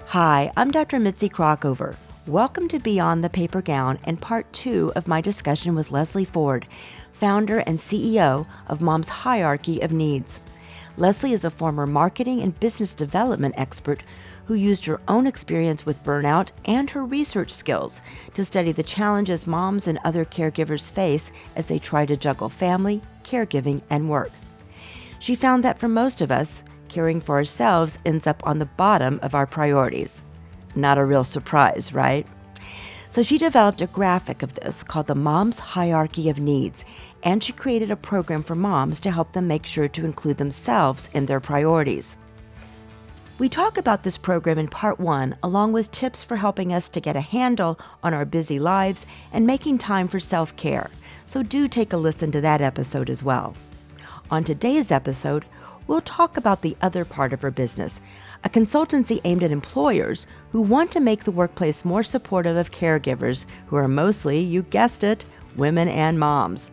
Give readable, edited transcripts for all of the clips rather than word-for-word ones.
Hi, I'm Dr. Mitzi Crockover. Welcome to Beyond the Paper Gown and part 2 of my discussion with Leslie Ford, founder and CEO of Mom's Hierarchy of Needs. Leslie is a former marketing and business development expert who used her own experience with burnout and her research skills to study the challenges moms and other caregivers face as they try to juggle family, caregiving, and work. She found that for most of us, caring for ourselves ends up on the bottom of our priorities. Not a real surprise, right? So she developed a graphic of this called the Mom's Hierarchy of Needs, and she created a program for moms to help them make sure to include themselves in their priorities. We talk about this program in part 1, along with tips for helping us to get a handle on our busy lives and making time for self-care. So do take a listen to that episode as well. On today's episode, we'll talk about the other part of her business, a consultancy aimed at employers who want to make the workplace more supportive of caregivers who are mostly, you guessed it, women and moms.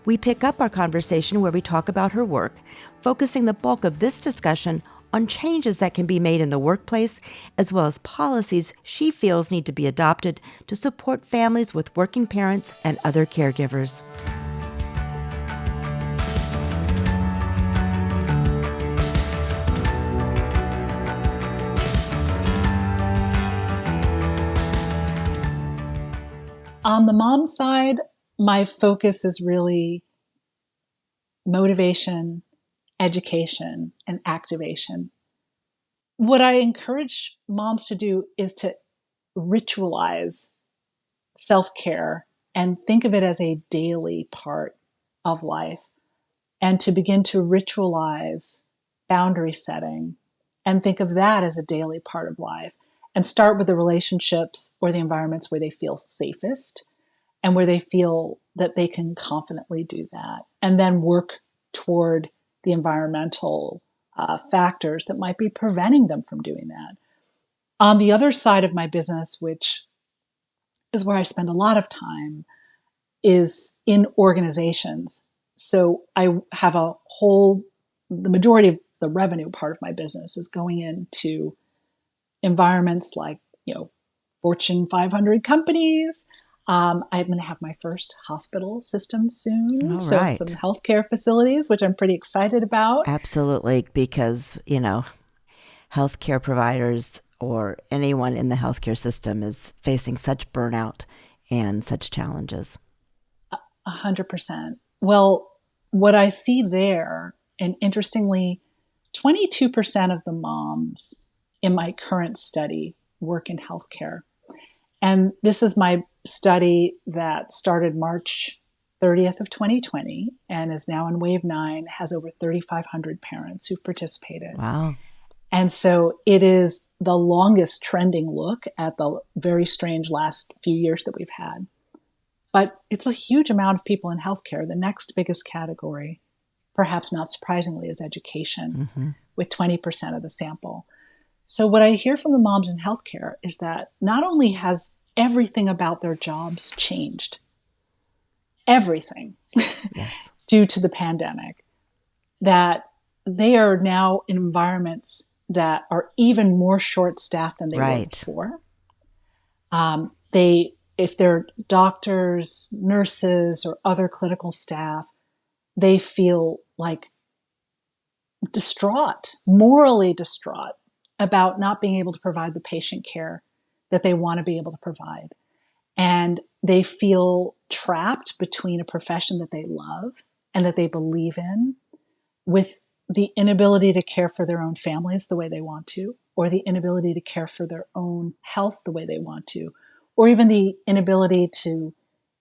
We pick up our conversation where we talk about her work, focusing the bulk of this discussion on changes that can be made in the workplace, as well as policies she feels need to be adopted to support families with working parents and other caregivers. On the mom side, my focus is really motivation, education, and activation. What I encourage moms to do is to ritualize self-care and think of it as a daily part of life, and to begin to ritualize boundary setting and think of that as a daily part of life. And start with the relationships or the environments where they feel safest and where they feel that they can confidently do that. And then work toward the environmental factors that might be preventing them from doing that. On the other side of my business, which is where I spend a lot of time, is in organizations. So I have the majority of the revenue part of my business is going into environments like, Fortune 500 companies. I'm going to have my first hospital system soon. All so right. Some healthcare facilities, which I'm pretty excited about. Absolutely, because, healthcare providers or anyone in the healthcare system is facing such burnout and such challenges. 100%. Well, what I see there, and interestingly, 22% of the moms in my current study work in healthcare. And this is my study that started March 30th of 2020 and is now in wave 9, has over 3,500 parents who've participated. Wow. And so it is the longest trending look at the very strange last few years that we've had. But it's a huge amount of people in healthcare. The next biggest category, perhaps not surprisingly, is education, with 20% of the sample. So what I hear from the moms in healthcare is that not only has everything about their jobs changed, everything, Yes. due to the pandemic, that they are now in environments that are even more short-staffed than they were before. If they're doctors, nurses, or other clinical staff, they feel like distraught, morally distraught, about not being able to provide the patient care that they want to be able to provide. And they feel trapped between a profession that they love and that they believe in, with the inability to care for their own families the way they want to, or the inability to care for their own health the way they want to, or even the inability to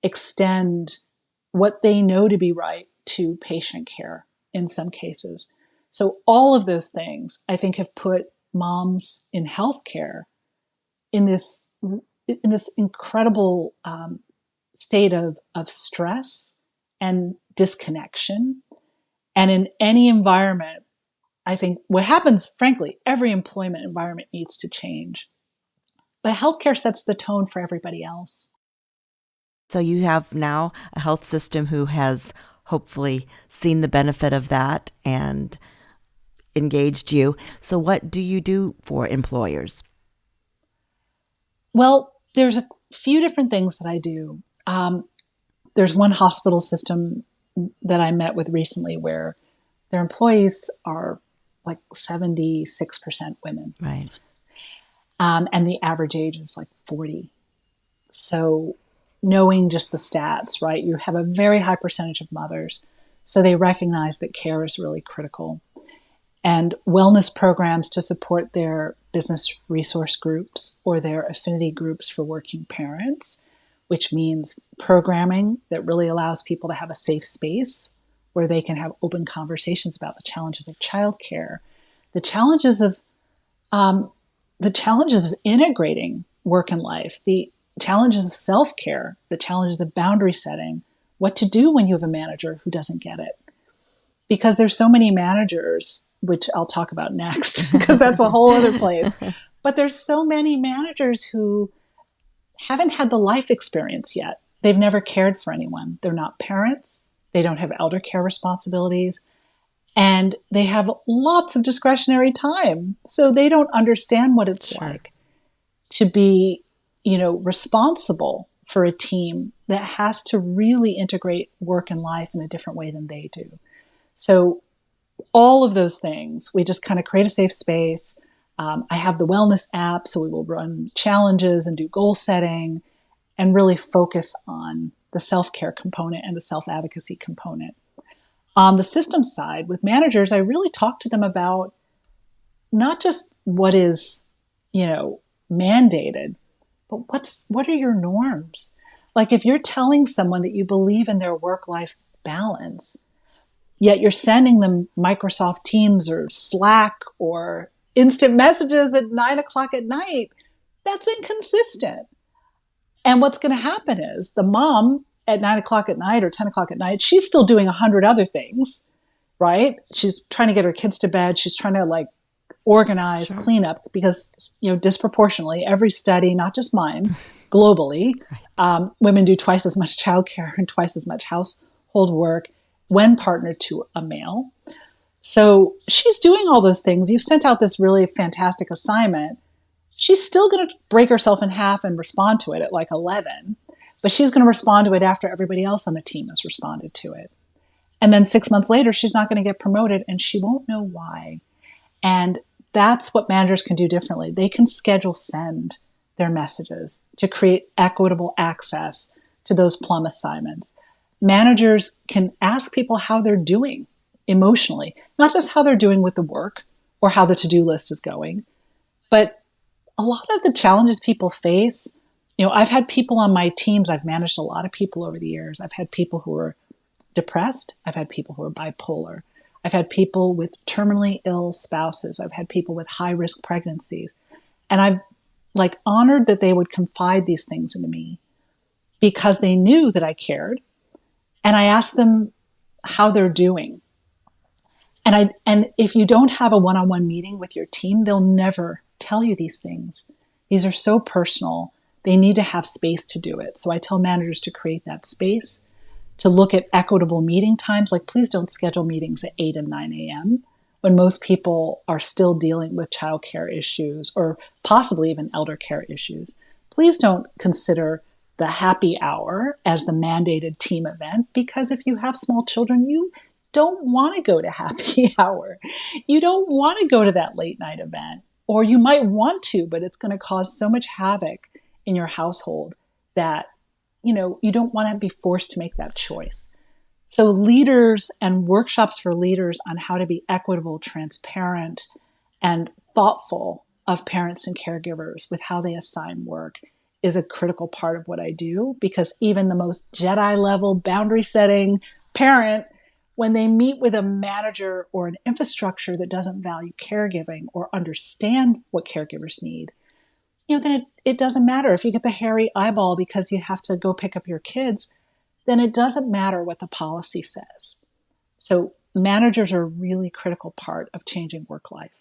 extend what they know to be right to patient care in some cases. So all of those things, I think, have put moms in healthcare in this incredible state of stress and disconnection. And in any environment, I think what happens, frankly, every employment environment needs to change. But healthcare sets the tone for everybody else. So you have now a health system who has hopefully seen the benefit of that and engaged you. So what do you do for employers? Well, there's a few different things that I do. There's one hospital system that I met with recently where their employees are like 76% women. Right. And the average age is like 40. So knowing just the stats, right? You have a very high percentage of mothers. So they recognize that care is really critical. And wellness programs to support their business resource groups or their affinity groups for working parents, which means programming that really allows people to have a safe space where they can have open conversations about the challenges of childcare, the challenges of integrating work and life, the challenges of self-care, the challenges of boundary setting, what to do when you have a manager who doesn't get it. Because there's so many managers, which I'll talk about next, because that's a whole other place. But there's so many managers who haven't had the life experience yet. They've never cared for anyone. They're not parents. They don't have elder care responsibilities. And they have lots of discretionary time. So they don't understand what it's like to be, responsible for a team that has to really integrate work and life in a different way than they do. So all of those things, we just kind of create a safe space. I have the wellness app, so we will run challenges and do goal setting and really focus on the self-care component and the self-advocacy component. On the system side, with managers, I really talk to them about not just what is, mandated, but what are your norms? Like if you're telling someone that you believe in their work-life balance, yet you're sending them Microsoft Teams or Slack or instant messages at 9:00 at night, that's inconsistent. And what's going to happen is the mom at 9:00 at night or 10:00 at night, she's still doing 100 other things, right? She's trying to get her kids to bed. She's trying to organize, clean up, because, disproportionately, every study, not just mine, globally, women do twice as much childcare and twice as much household work when partnered to a male. So she's doing all those things. You've sent out this really fantastic assignment. She's still going to break herself in half and respond to it at 11, but she's going to respond to it after everybody else on the team has responded to it. And then 6 months later, she's not going to get promoted and she won't know why. And that's what managers can do differently. They can schedule send their messages to create equitable access to those plum assignments. Managers can ask people how they're doing emotionally, not just how they're doing with the work or how the to-do list is going, but a lot of the challenges people face. I've had people on my teams, I've managed a lot of people over the years. I've had people who are depressed. I've had people who are bipolar. I've had people with terminally ill spouses. I've had people with high-risk pregnancies. And I've honored that they would confide these things into me because they knew that I cared. And I asked them how they're doing. And if you don't have a one-on-one meeting with your team, they'll never tell you these things. These are so personal. They need to have space to do it. So I tell managers to create that space, to look at equitable meeting times. Please don't schedule meetings at 8 and 9 a.m. when most people are still dealing with childcare issues or possibly even elder care issues. Please don't consider the happy hour as the mandated team event, because if you have small children, you don't want to go to happy hour. You don't want to go to that late night event, or you might want to, but it's going to cause so much havoc in your household that you don't want to be forced to make that choice. So leaders and workshops for leaders on how to be equitable, transparent, and thoughtful of parents and caregivers with how they assign work is a critical part of what I do, because even the most Jedi level boundary setting parent, when they meet with a manager or an infrastructure that doesn't value caregiving or understand what caregivers need, then it doesn't matter if you get the hairy eyeball because you have to go pick up your kids, then it doesn't matter what the policy says. So managers are a really critical part of changing work life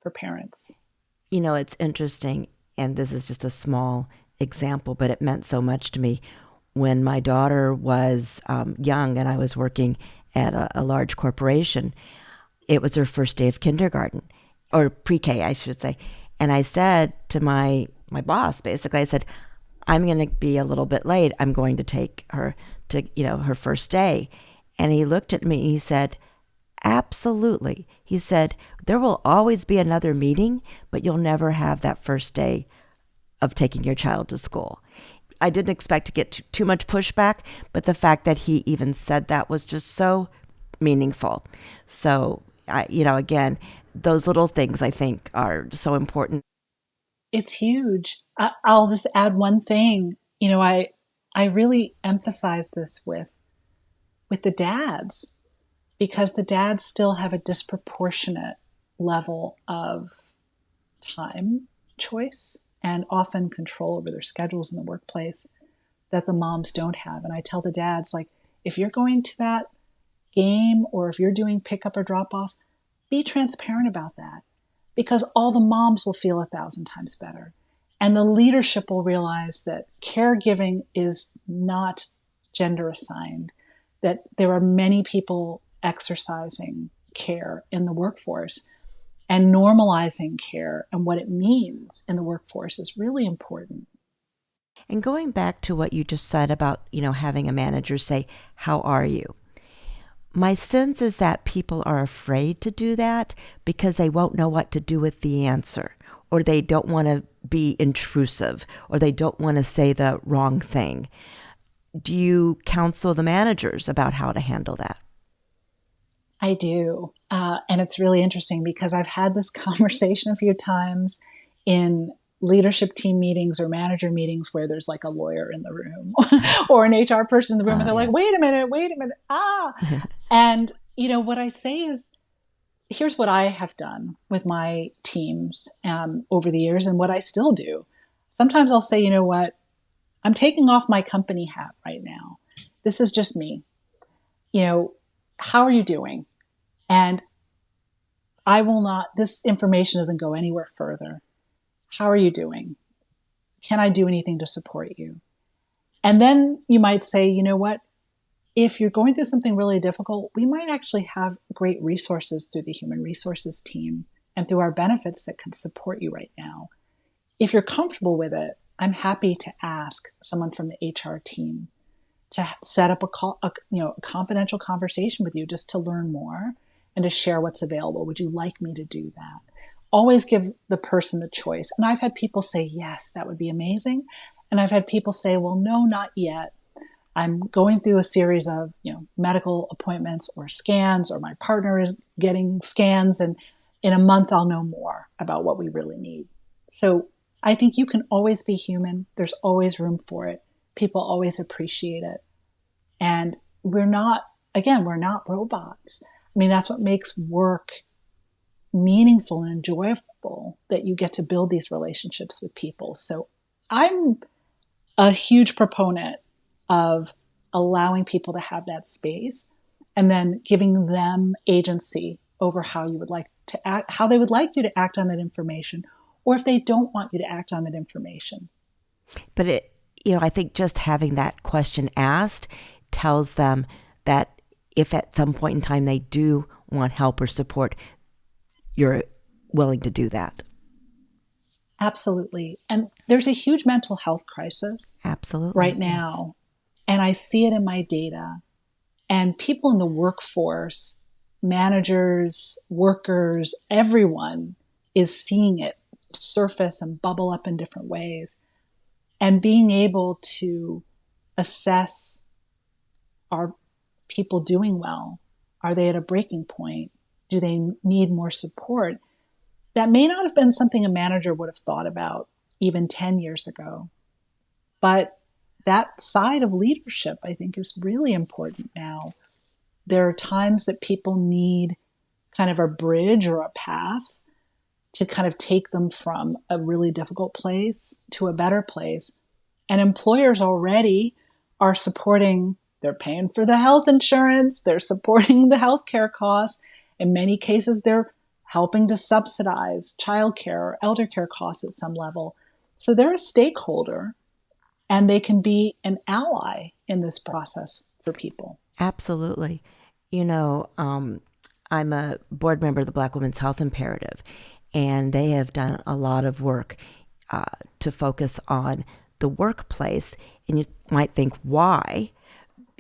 for parents. It's interesting, and this is just a small example, but it meant so much to me. When my daughter was young and I was working at a large corporation, it was her first day of kindergarten, or pre-K, I should say. And I said to my my boss, basically. I said, I'm going to be a little bit late. I'm going to take her to, her first day. And he looked at me and he said, absolutely. He said, there will always be another meeting, but you'll never have that first day of taking your child to school. I didn't expect to get too much pushback, but the fact that he even said that was just so meaningful. So, again, those little things I think are so important. It's huge. I'll just add one thing. I really emphasize this with the dads, because the dads still have a disproportionate level of time choice and often control over their schedules in the workplace that the moms don't have. And I tell the dads, like, if you're going to that game or if you're doing pickup or drop off, be transparent about that, because all the moms will feel 1,000 times better. And the leadership will realize that caregiving is not gender assigned, that there are many people exercising care in the workforce, and normalizing care and what it means in the workforce is really important. And going back to what you just said about, having a manager say, how are you? My sense is that people are afraid to do that because they won't know what to do with the answer, or they don't want to be intrusive, or they don't want to say the wrong thing. Do you counsel the managers about how to handle that? I do. And it's really interesting because I've had this conversation a few times in leadership team meetings or manager meetings where there's like a lawyer in the room or an HR person in the room, and they're like, wait a minute. And, what I say is, here's what I have done with my teams over the years and what I still do. Sometimes I'll say, you know what, I'm taking off my company hat right now. This is just me. How are you doing? And this information doesn't go anywhere further. How are you doing? Can I do anything to support you? And then you might say, you know what? If you're going through something really difficult, we might actually have great resources through the human resources team and through our benefits that can support you right now. If you're comfortable with it, I'm happy to ask someone from the HR team to set up a confidential conversation with you just to learn more and to share what's available. Would you like me to do that? Always give the person the choice. And I've had people say, yes, that would be amazing. And I've had people say, well, no, not yet. I'm going through a series of, medical appointments or scans, or my partner is getting scans, and in a month I'll know more about what we really need. So I think you can always be human. There's always room for it. People always appreciate it. And we're not robots. I mean, that's what makes work meaningful and enjoyable, that you get to build these relationships with people. So I'm a huge proponent of allowing people to have that space and then giving them agency over how you would like to act, how they would like you to act on that information, or if they don't want you to act on that information. But I think just having that question asked tells them that if at some point in time they do want help or support, you're willing to do that. Absolutely. And there's a huge mental health crisis right now. Yes. And I see it in my data. And people in the workforce, managers, workers, everyone is seeing it surface and bubble up in different ways. And being able to assess, are people doing well? Are they at a breaking point? Do they need more support? That may not have been something a manager would have thought about even 10 years ago. But that side of leadership, I think, is really important now. There are times that people need kind of a bridge or a path to kind of take them from a really difficult place to a better place. And employers already are supporting, they're paying for the health insurance, they're supporting the healthcare costs. In many cases, they're helping to subsidize childcare or elder care costs at some level. So they're a stakeholder, and they can be an ally in this process for people. Absolutely. I'm a board member of the Black Women's Health Imperative, and they have done a lot of work to focus on the workplace. And you might think, why?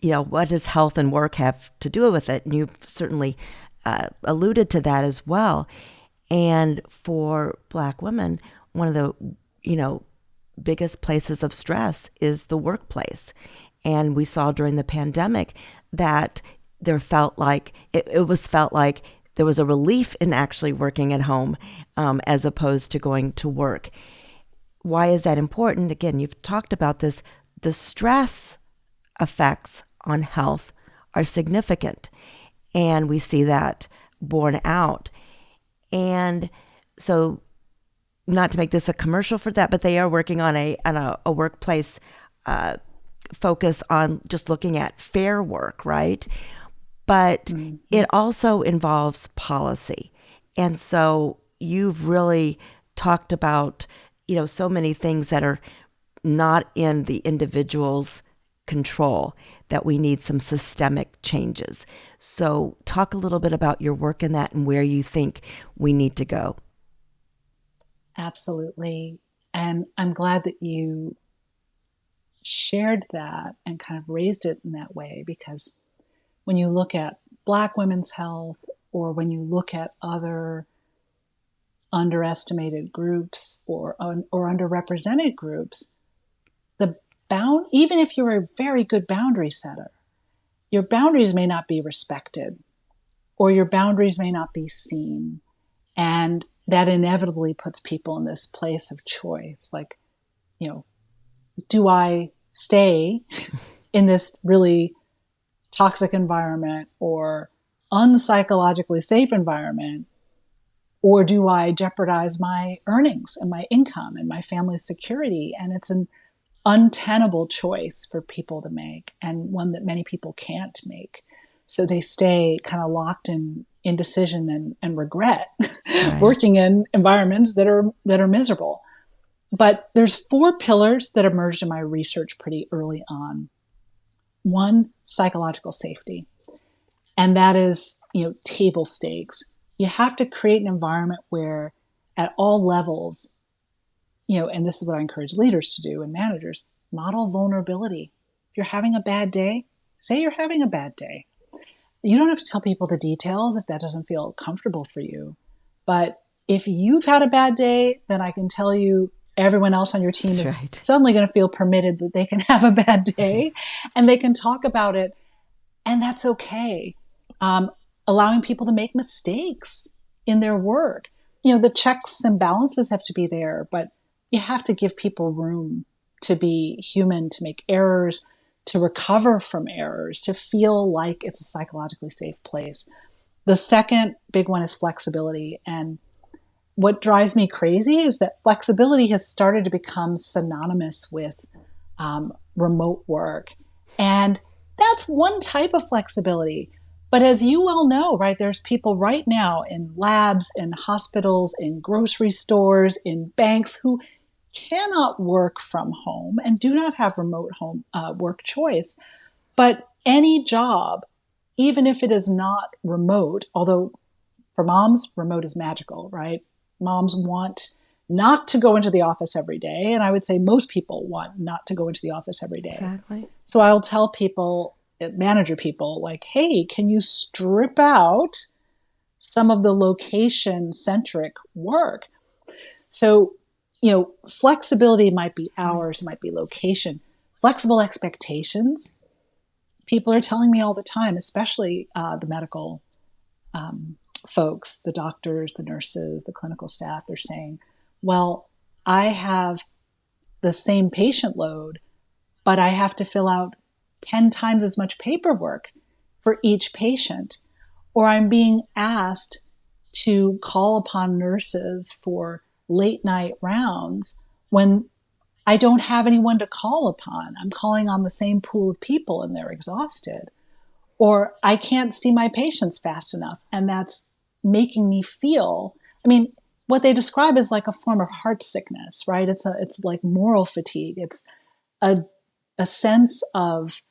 What does health and work have to do with it? And you've certainly alluded to that as well. And for Black women, one of the, biggest places of stress is the workplace. And we saw during the pandemic that there felt like it was felt like there was a relief in actually working at home as opposed to going to work. Why is that important? Again, you've talked about this. The stress effects on health are significant, and we see that borne out. And so, not to make this a commercial for that, but they are working on a workplace focus on just looking at fair work, right? But it also involves policy. And so you've really talked about, so many things that are not in the individual's control, that we need some systemic changes. So talk a little bit about your work in that and where you think we need to go. Absolutely. And I'm glad that you shared that and kind of raised it in that way, because when you look at Black women's health, or when you look at other underestimated groups or underrepresented groups, even if you're a very good boundary setter, your boundaries may not be respected, or your boundaries may not be seen. And that inevitably puts people in this place of choice. Like, do I stay in this really toxic environment or unpsychologically safe environment? Or do I jeopardize my earnings and my income and my family's security? And it's an untenable choice for people to make, and one that many people can't make. So they stay kind of locked in indecision and regret, right, working in environments that are miserable. But there's 4 pillars that emerged in my research pretty early on. One, psychological safety. And that is, table stakes. You have to create an environment where at all levels, and this is what I encourage leaders to do and managers, model vulnerability. If you're having a bad day, say you're having a bad day. You don't have to tell people the details if that doesn't feel comfortable for you. But if you've had a bad day, then I can tell you everyone else on your team is suddenly going to feel permitted that they can have a bad day and they can talk about it. And that's okay. Allowing people to make mistakes in their work. The checks and balances have to be there, but you have to give people room to be human, to make errors, to recover from errors, to feel like it's a psychologically safe place. The second big one is flexibility. And what drives me crazy is that flexibility has started to become synonymous with remote work. And that's one type of flexibility. But as you well know, right, there's people right now in labs, in hospitals, in grocery stores, in banks who cannot work from home and do not have remote home work choice. But any job, even if it is not remote, although for moms, remote is magical, right? Moms want not to go into the office every day. And I would say most people want not to go into the office every day. Exactly. So I'll tell people, manager people, like, hey, can you strip out some of the location-centric work? So, flexibility might be hours, might be location. Flexible expectations. People are telling me all the time, especially the medical folks, the doctors, the nurses, the clinical staff, they're saying, well, I have the same patient load, but I have to fill out 10 times as much paperwork for each patient. Or I'm being asked to call upon nurses for late night rounds when I don't have anyone to call upon. I'm calling on the same pool of people and they're exhausted. Or I can't see my patients fast enough. And that's making me feel, what they describe is like a form of heart sickness, right? It's like moral fatigue. It's a sense of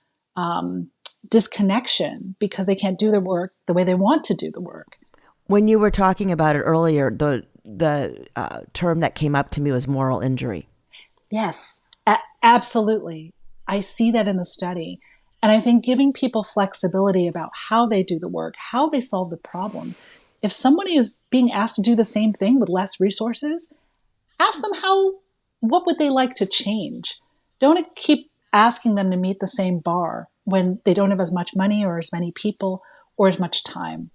disconnection because they can't do their work the way they want to do the work. When you were talking about it earlier, the term that came up to me was moral injury. Yes, absolutely. I see that in the study. And I think giving people flexibility about how they do the work, how they solve the problem. If somebody is being asked to do the same thing with less resources, ask them what would they like to change? Don't keep asking them to meet the same bar when they don't have as much money or as many people or as much time.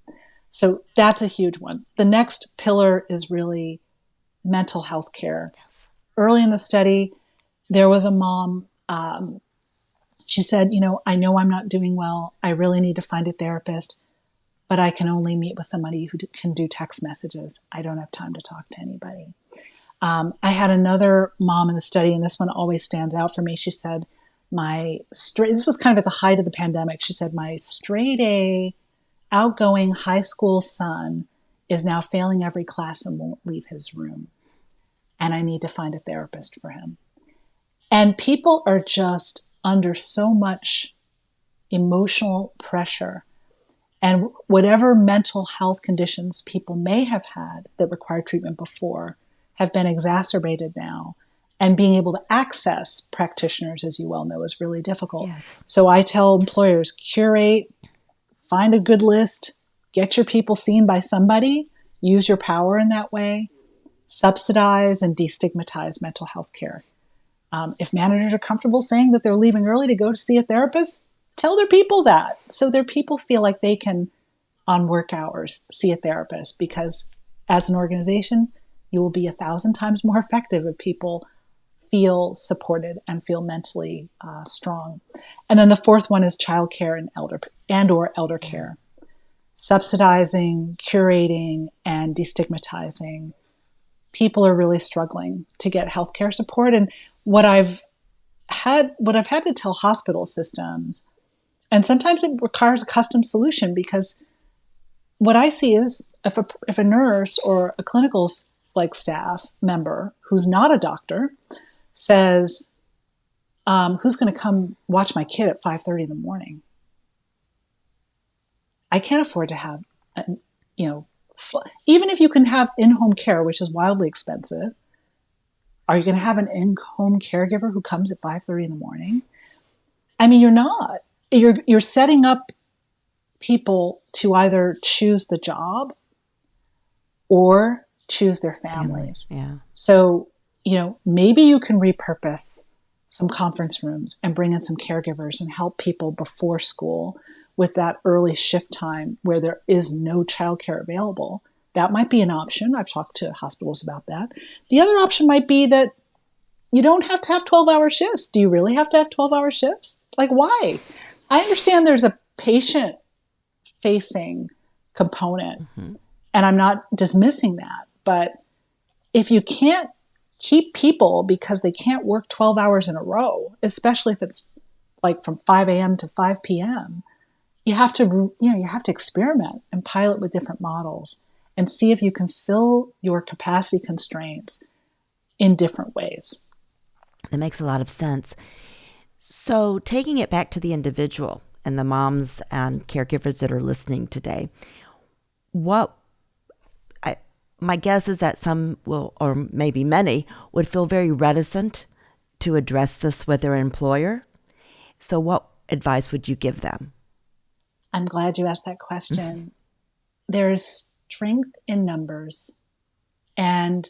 So that's a huge one. The next pillar is really mental health care. Early in the study, there was a mom. She said, I know I'm not doing well. I really need to find a therapist, but I can only meet with somebody who can do text messages. I don't have time to talk to anybody. I had another mom in the study, and this one always stands out for me. She said, this was kind of at the height of the pandemic. She said, my straight A, outgoing high school son is now failing every class and won't leave his room. And I need to find a therapist for him. And people are just under so much emotional pressure. And whatever mental health conditions people may have had that required treatment before have been exacerbated now. And being able to access practitioners, as you well know, is really difficult. Yes. So I tell employers, curate, find a good list, get your people seen by somebody, use your power in that way, subsidize and destigmatize mental health care. If managers are comfortable saying that they're leaving early to go to see a therapist, tell their people that so their people feel like they can, on work hours, see a therapist, because as an organization, you will be 1,000 times more effective if people feel supported and feel mentally strong. And then the fourth one is childcare or elder care. Subsidizing, curating, and destigmatizing. People are really struggling to get healthcare support. And what I've had to tell hospital systems, and sometimes it requires a custom solution, because what I see is if a nurse or a clinical staff member who's not a doctor says, who's going to come watch my kid at 5:30 in the morning? I can't afford to have, even if you can have in-home care, which is wildly expensive, are you going to have an in-home caregiver who comes at 5:30 in the morning? I mean, you're not. You're setting up people to either choose the job or choose their families. Yeah. So, maybe you can repurpose some conference rooms and bring in some caregivers and help people before school with that early shift time where there is no childcare available. That might be an option. I've talked to hospitals about that. The other option might be that you don't have to have 12-hour shifts. Do you really have to have 12-hour shifts? Like, why? I understand there's a patient-facing component, and I'm not dismissing that. But if you can't keep people because they can't work 12 hours in a row, especially if it's like from 5 a.m. to 5 p.m., you have to experiment and pilot with different models and see if you can fill your capacity constraints in different ways. That makes a lot of sense. So taking it back to the individual and the moms and caregivers that are listening today, my guess is that some will, or maybe many, would feel very reticent to address this with their employer. So what advice would you give them? I'm glad you asked that question. There's strength in numbers. And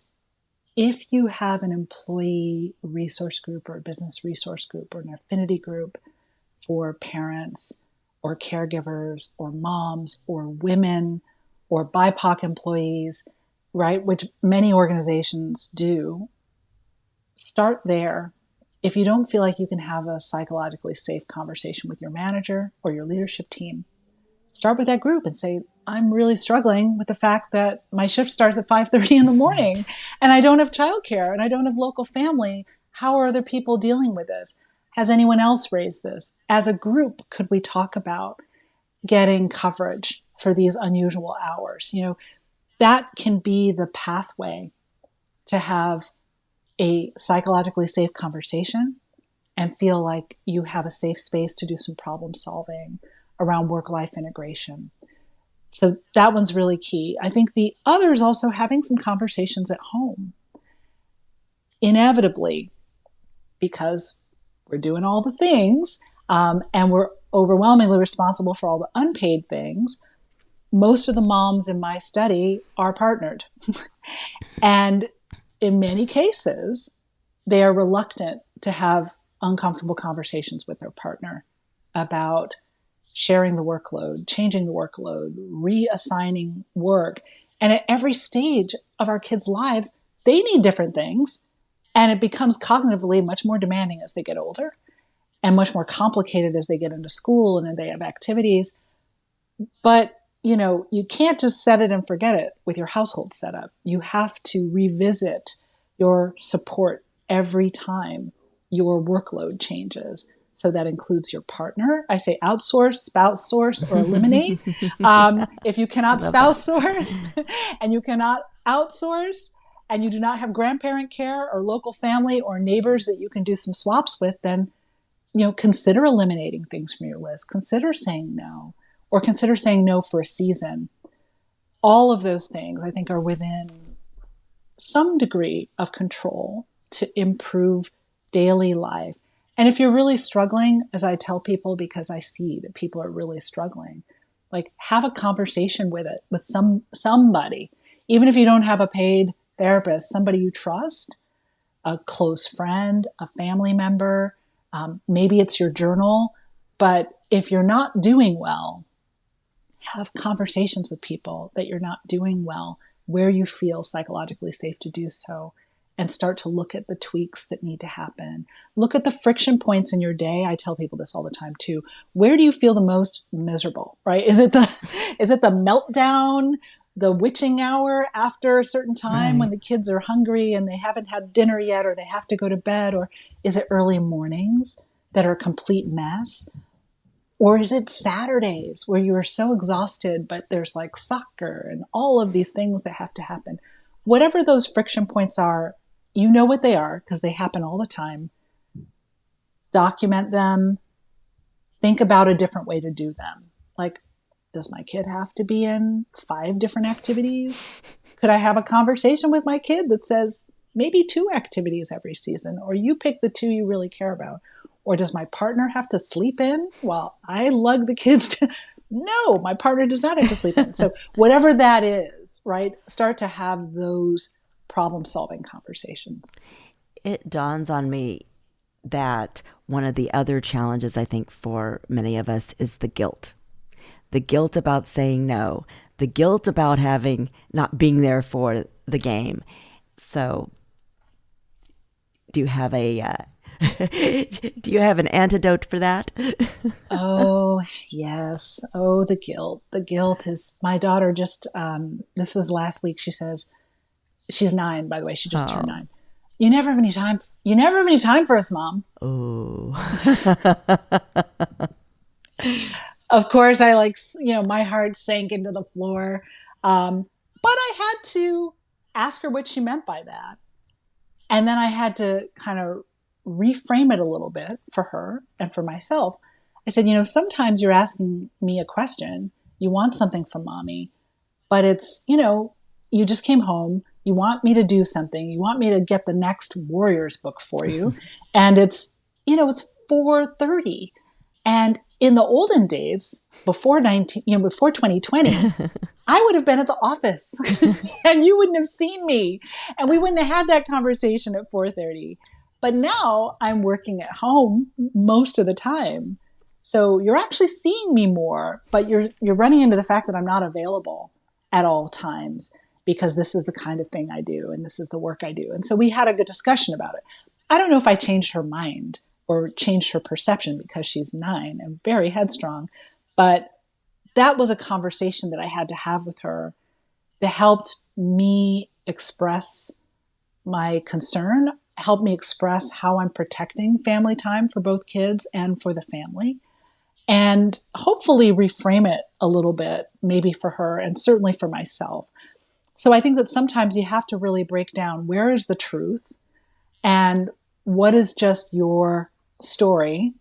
if you have an employee resource group or a business resource group or an affinity group for parents or caregivers or moms or women or BIPOC employees, right, which many organizations do, start there. If you don't feel like you can have a psychologically safe conversation with your manager or your leadership team, start with that group and say, I'm really struggling with the fact that my shift starts at 5:30 in the morning and I don't have childcare and I don't have local family. How are other people dealing with this? Has anyone else raised this? As a group, could we talk about getting coverage for these unusual hours? That can be the pathway to have a psychologically safe conversation and feel like you have a safe space to do some problem solving around work-life integration. So that one's really key. I think the other is also having some conversations at home. Inevitably, because we're doing all the things, and we're overwhelmingly responsible for all the unpaid things, most of the moms in my study are partnered. And in many cases, they are reluctant to have uncomfortable conversations with their partner about sharing the workload, changing the workload, reassigning work. And at every stage of our kids' lives, they need different things. And it becomes cognitively much more demanding as they get older and much more complicated as they get into school and then they have activities. But, you can't just set it and forget it with your household setup. You have to revisit your support every time your workload changes. So that includes your partner. I say outsource, spouse source, or eliminate. If you cannot spouse source and you cannot outsource, and you do not have grandparent care or local family or neighbors that you can do some swaps with, then, consider eliminating things from your list. Consider saying no, or consider saying no for a season. All of those things, I think, are within some degree of control to improve daily life. And if you're really struggling, as I tell people, because I see that people are really struggling, like, have a conversation with somebody, even if you don't have a paid therapist, somebody you trust, a close friend, a family member, maybe it's your journal. But if you're not doing well, have conversations with people that you're not doing well, where you feel psychologically safe to do so, and start to look at the tweaks that need to happen. Look at the friction points in your day. I tell people this all the time too. Where do you feel the most miserable, right? Is it the meltdown, the witching hour after a certain time when the kids are hungry and they haven't had dinner yet, or they have to go to bed? Or is it early mornings that are a complete mess? Or is it Saturdays where you are so exhausted, but there's like soccer and all of these things that have to happen? Whatever those friction points are, you know what they are because they happen all the time. Document them. Think about a different way to do them. Like, does my kid have to be in 5 different activities? Could I have a conversation with my kid that says maybe 2 activities every season, or you pick the 2 you really care about? Or does my partner have to sleep in while I lug the kids to... No, my partner does not have to sleep in. So whatever that is, right? Start to have those problem-solving conversations. It dawns on me that one of the other challenges, I think, for many of us is the guilt. The guilt about saying no. The guilt about not being there for the game. So do you have do you have an antidote for that? Oh, yes. Oh, the guilt. The guilt is, my daughter just, this was last week. She says, she's 9, by the way. She just turned 9. You never have any time. You never have any time for us, Mom. Oh. Of course, my heart sank into the floor. But I had to ask her what she meant by that. And then I had to kind of reframe it a little bit for her and for myself. I said, sometimes you're asking me a question. You want something from Mommy, but it's, you just came home. You want me to do something. You want me to get the next Warriors book for you. And it's 4:30. And in the olden days, before 2020, I would have been at the office and you wouldn't have seen me. And we wouldn't have had that conversation at 4:30. But now I'm working at home most of the time. So you're actually seeing me more, but you're running into the fact that I'm not available at all times because this is the kind of thing I do and this is the work I do. And so we had a good discussion about it. I don't know if I changed her mind or changed her perception because she's 9 and very headstrong, but that was a conversation that I had to have with her that helped me express my concern, helped me express how I'm protecting family time for both kids and for the family, and hopefully reframe it a little bit, maybe for her and certainly for myself. So I think that sometimes you have to really break down where is the truth and what is just your story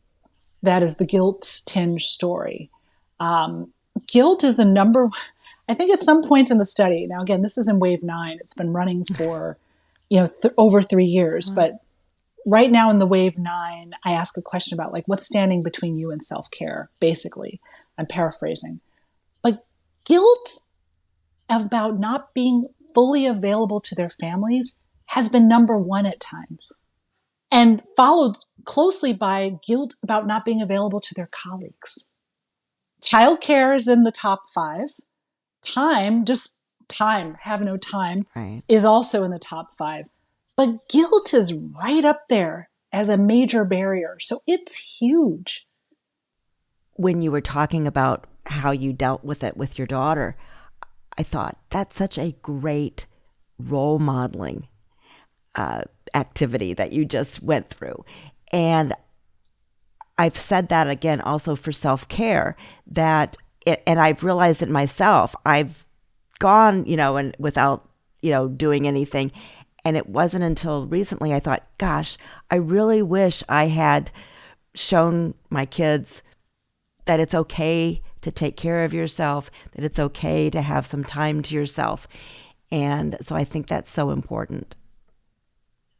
that is the guilt-tinged story. Guilt is the number, I think at some points in the study, now again, this is in wave 9, it's been running for, over 3 years, but right now in the wave 9, I ask a question about like, what's standing between you and self-care, basically. I'm paraphrasing. But guilt about not being fully available to their families has been number 1 at times, and followed closely by guilt about not being available to their colleagues. Childcare is in the top 5. Have no time, Right. is also in the top 5. But guilt is right up there as a major barrier. So it's huge. When you were talking about how you dealt with it with your daughter, I thought that's such a great role modeling activity that you just went through. And I've said that again also for self-care, and I've realized it myself. I've gone, and without, doing anything. And it wasn't until recently I thought, gosh, I really wish I had shown my kids that it's okay to take care of yourself, that it's okay to have some time to yourself. And so I think that's so important.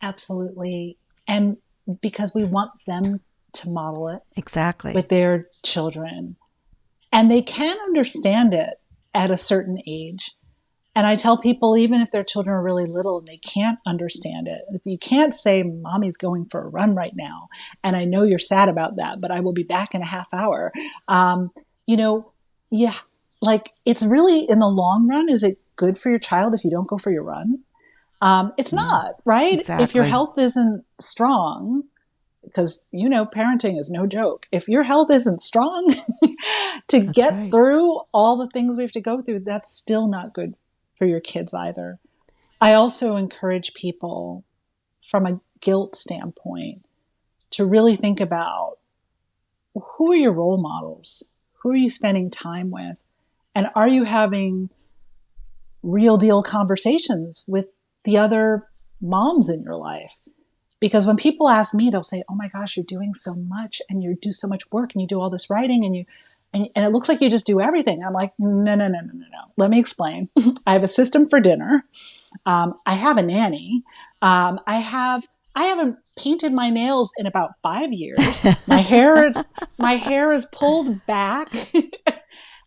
Absolutely. And because we want them to model it Exactly with their children. And they can understand it at a certain age. And I tell people, even if their children are really little and they can't understand it, if you can't say, mommy's going for a run right now, and I know you're sad about that, but I will be back in a half hour. Like it's really, in the long run, is it good for your child if you don't go for your run? It's not, right? Exactly. If your health isn't strong, because parenting is no joke. If your health isn't strong to get through all the things we have to go through, that's still not good for your kids either. I also encourage people from a guilt standpoint to really think about, who are your role models? Who are you spending time with? And are you having real deal conversations with the other moms in your life? Because when people ask me, they'll say, oh my gosh, you're doing so much and you do so much work and you do all this writing and it looks like you just do everything. I'm like, no. Let me explain. I have a system for dinner. I have a nanny. I haven't painted my nails in about 5 years. My hair is pulled back.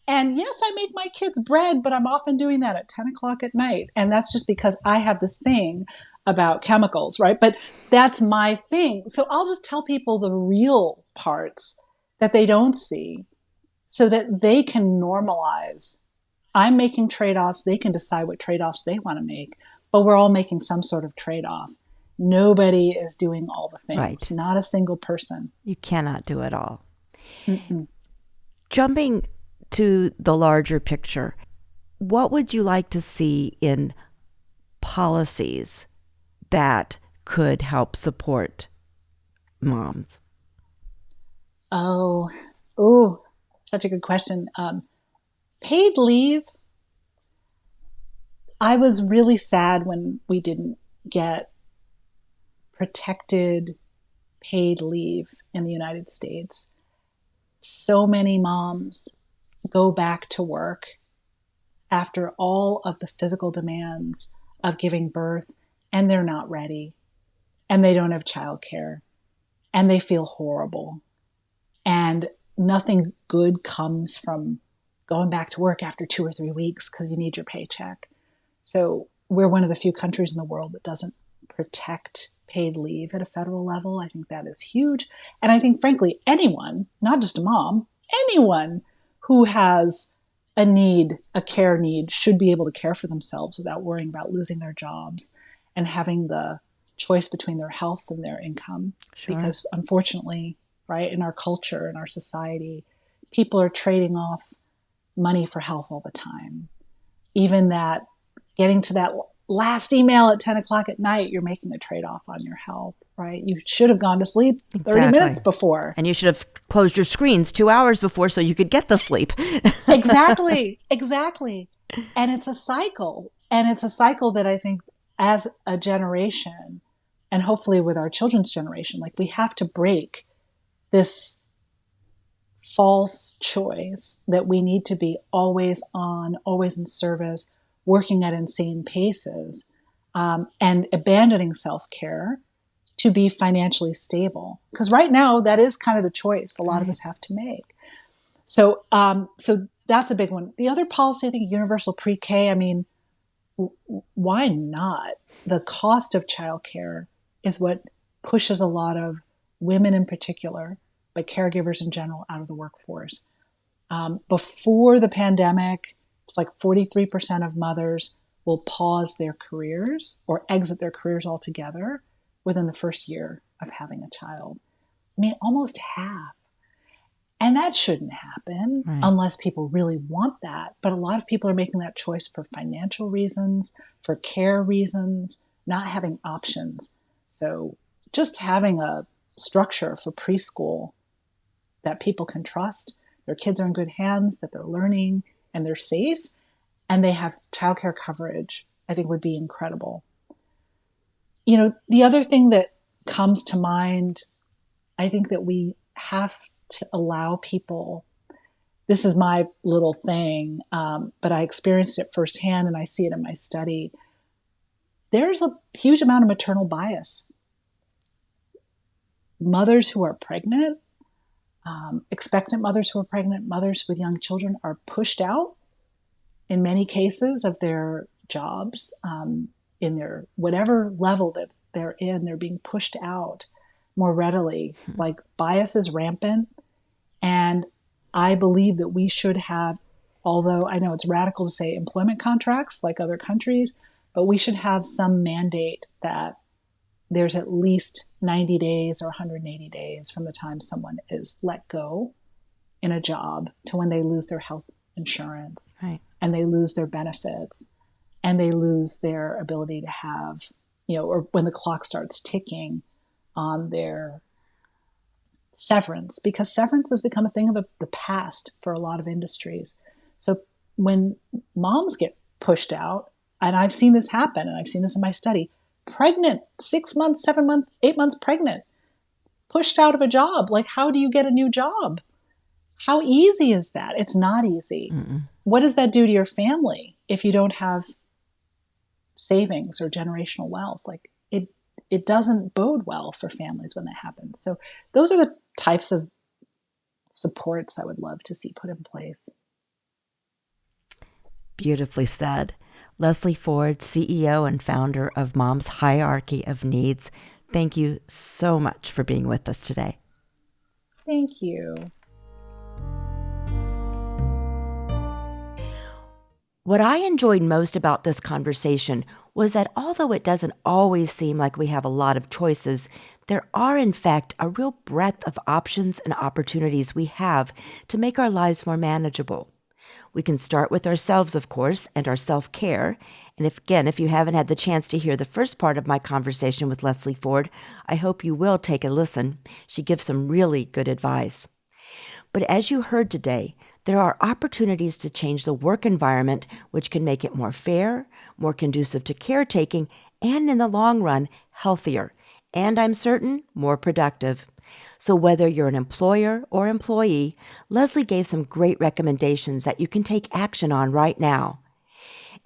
And yes, I make my kids bread, but I'm often doing that at 10 o'clock at night. And that's just because I have this thing about chemicals, right? But that's my thing. So I'll just tell people the real parts that they don't see so that they can normalize. I'm making trade-offs. They can decide what trade-offs they want to make, but we're all making some sort of trade-off. Nobody is doing all the things. Right. Not a single person. You cannot do it all. Mm-mm. Jumping to the larger picture, what would you like to see in policies that could help support moms? Such a good question. Paid leave. I was really sad when we didn't get protected paid leave in the United States. So many moms go back to work after all of the physical demands of giving birth, and they're not ready, and they don't have childcare, and they feel horrible. And nothing good comes from going back to work after 2 or 3 weeks because you need your paycheck. So we're one of the few countries in the world that doesn't protect paid leave at a federal level. I think that is huge. And I think, frankly, anyone, not just a mom, anyone who has a care need, should be able to care for themselves without worrying about losing their jobs and having the choice between their health and their income. Sure. Because unfortunately, right, in our culture, in our society, people are trading off money for health all the time. Even that, getting to that last email at 10 o'clock at night, you're making a trade-off on your health, right? You should have gone to sleep 30 minutes before. And you should have closed your screens 2 hours before so you could get the sleep. Exactly. And it's a cycle. And it's a cycle that I think as a generation, and hopefully with our children's generation, like we have to break this false choice that we need to be always on, always in service, working at insane paces, and abandoning self-care to be financially stable. Because right now, that is kind of the choice a lot of us have to make. So that's a big one. The other policy, I think, universal pre-K, I mean, why not? The cost of childcare is what pushes a lot of women in particular, but caregivers in general, out of the workforce. Before the pandemic, it's like 43% of mothers will pause their careers or exit their careers altogether within the first year of having a child. I mean, almost half. And that shouldn't happen unless people really want that. But a lot of people are making that choice for financial reasons, for care reasons, not having options. So just having a structure for preschool that people can trust, their kids are in good hands, that they're learning and they're safe, and they have childcare coverage, I think would be incredible. You know, the other thing that comes to mind, I think that we have to allow people, this is my little thing, but I experienced it firsthand and I see it in my study. There's a huge amount of maternal bias. Mothers who are pregnant, expectant mothers who are pregnant, mothers with young children are pushed out in many cases of their jobs, in their whatever level that they're in, they're being pushed out more readily. Like, bias is rampant. And I believe that we should have, although I know it's radical to say employment contracts like other countries, but we should have some mandate that there's at least 90 days or 180 days from the time someone is let go in a job to when they lose their health insurance, and they lose their benefits, and they lose their ability to have, or when the clock starts ticking on their severance, because severance has become a thing of the past for a lot of industries. So when moms get pushed out, and I've seen this happen, and I've seen this in my study, pregnant, 6 months, 7 months, 8 months pregnant, pushed out of a job. Like, how do you get a new job? How easy is that? It's not easy. What does that do to your family if you don't have savings or generational wealth? Like, it doesn't bode well for families when that happens. So those are the types of supports I would love to see put in place. Beautifully said. Leslie Ford, CEO and founder of Mom's Hierarchy of Needs, thank you so much for being with us today. Thank you. What I enjoyed most about this conversation was that although it doesn't always seem like we have a lot of choices, there are in fact a real breadth of options and opportunities we have to make our lives more manageable. We can start with ourselves, of course, and our self-care. And if you haven't had the chance to hear the first part of my conversation with Leslie Ford, I hope you will take a listen. She gives some really good advice. But as you heard today, there are opportunities to change the work environment, which can make it more fair, more conducive to caretaking, and in the long run, healthier, and I'm certain, more productive. So whether you're an employer or employee, Leslie gave some great recommendations that you can take action on right now.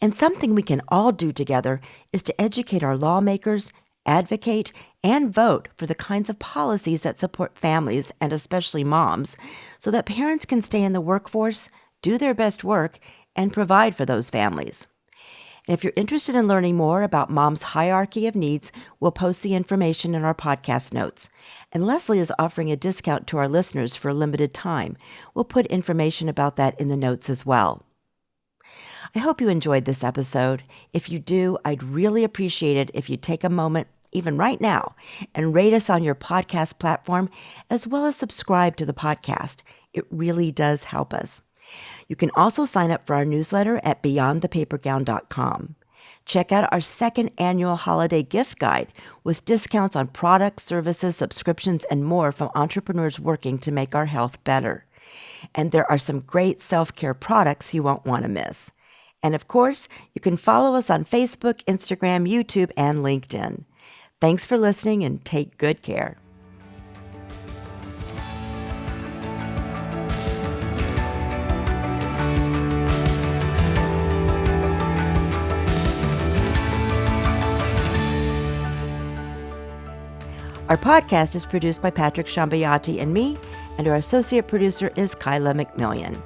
And something we can all do together is to educate our lawmakers, advocate, and vote for the kinds of policies that support families, and especially moms, so that parents can stay in the workforce, do their best work, and provide for those families. And if you're interested in learning more about Mom's Hierarchy of Needs, we'll post the information in our podcast notes. And Leslie is offering a discount to our listeners for a limited time. We'll put information about that in the notes as well. I hope you enjoyed this episode. If you do, I'd really appreciate it if you take a moment, even right now, and rate us on your podcast platform, as well as subscribe to the podcast. It really does help us. You can also sign up for our newsletter at beyondthepapergown.com. Check out our second annual holiday gift guide with discounts on products, services, subscriptions, and more from entrepreneurs working to make our health better. And there are some great self-care products you won't want to miss. And of course, you can follow us on Facebook, Instagram, YouTube, and LinkedIn. Thanks for listening and take good care. Our podcast is produced by Patrick Shambayati and me, and our associate producer is Kyla McMillian.